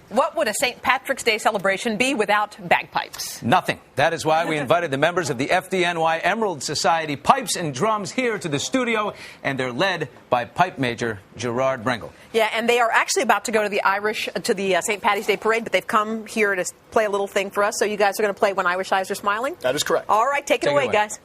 What would a St. Patrick's Day celebration be without bagpipes? Nothing. That is why we invited the members of the FDNY Emerald Society Pipes and Drums here to the studio, and they're led by pipe major Gerard Bringle. Yeah, and they are actually about to go to the St. Patty's Day parade, but they've come here to play a little thing for us. So you guys are going to play When Irish Eyes Are Smiling? That is correct. All right, take it away, guys.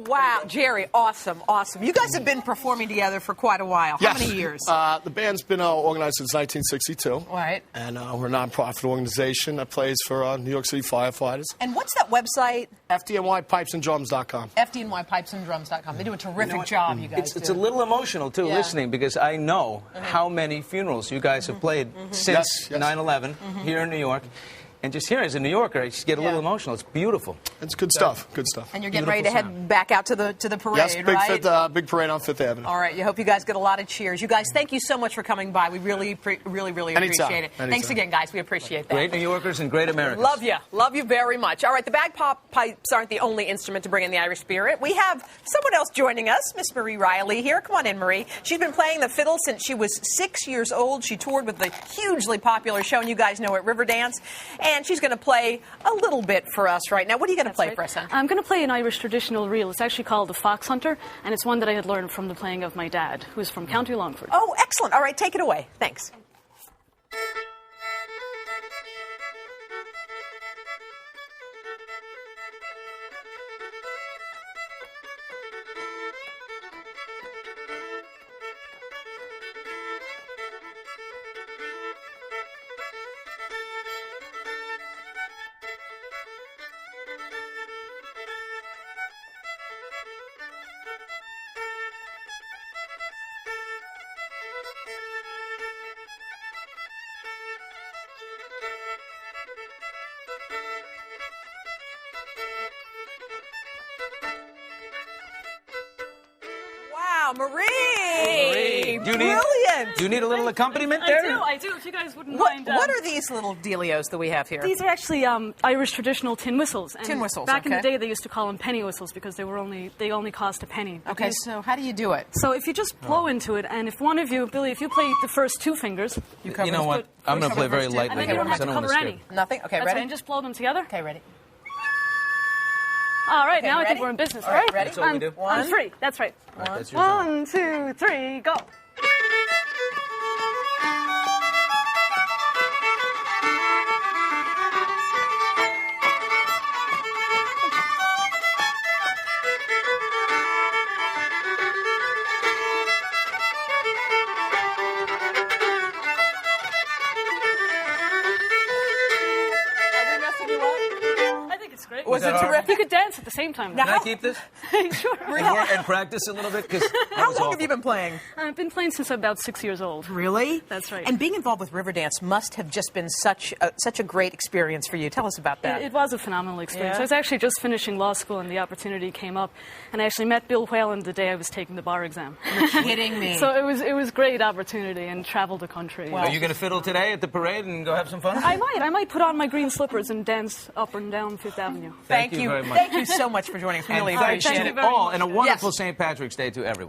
Wow, Jerry, awesome, awesome. You guys have been performing together for quite a while. How many years? The band's been organized since 1962. Right. And we're a nonprofit organization that plays for New York City firefighters. And what's that website? FDNYPipesandDrums.com. FDNYPipesandDrums.com. They do a terrific job, you guys. It's a little emotional, too, listening, because I know how many funerals you guys have played since 9/11 here in New York. And just here, as a New Yorker, I just get a little emotional. It's beautiful. It's good stuff. Good stuff. And you're getting ready to head back out to the parade, right? Big parade on Fifth Avenue. All right. You hope you guys get a lot of cheers. You guys, thank you so much for coming by. We really appreciate it. Anytime. Thanks again, guys. We appreciate that. Great New Yorkers and great Americans. Love you. Love you very much. All right. The bagpipes aren't the only instrument to bring in the Irish spirit. We have someone else joining us, Miss Marie Riley here. Come on in, Marie. She's been playing the fiddle since she was 6 years old. She toured with the hugely popular show, and you guys know it, Riverdance. And she's going to play a little bit for us right now. What are you going to play for us, son? I'm going to play an Irish traditional reel. It's actually called the Fox Hunter, and it's one that I had learned from the playing of my dad, who's from County Longford. Oh, excellent. All right, take it away. Thanks. Wow, Marie! Brilliant! Do you need a little accompaniment there? I do, if you guys wouldn't mind. What are these little dealios that we have here? These are actually Irish traditional tin whistles. And tin whistles, back in the day, they used to call them penny whistles because they only cost a penny. Okay, so how do you do it? So if you just blow into it, and if one of you, Billy, if you play the first two fingers... You know what? I'm going to play very lightly. And then you don't have to cover any. Nothing? Okay, That's ready? right, and just blow them together. Okay, ready? All right, Okay, now ready? I think we're in business, All right, right? ready? That's what we do. One. On three, that's right. All right, that's your song. 1, 2, 3, go. Was it terrific? You could dance at the same time. Can I keep this? Sure. And practice a little bit? How long have you been playing? I've been playing since I'm about 6 years old. Really? That's right. And being involved with Riverdance must have just been such a great experience for you. Tell us about that. It was a phenomenal experience. Yeah? I was actually just finishing law school and the opportunity came up, and I actually met Bill Whalen the day I was taking the bar exam. You're kidding me. So it was great opportunity and traveled the country. Are you going to fiddle today at the parade and go have some fun? I might put on my green slippers and dance up and down Fifth Avenue. Thank you very much. Thank you so much for joining us. We really and appreciate thank it. you all, and a wonderful St. Patrick's Day to everyone.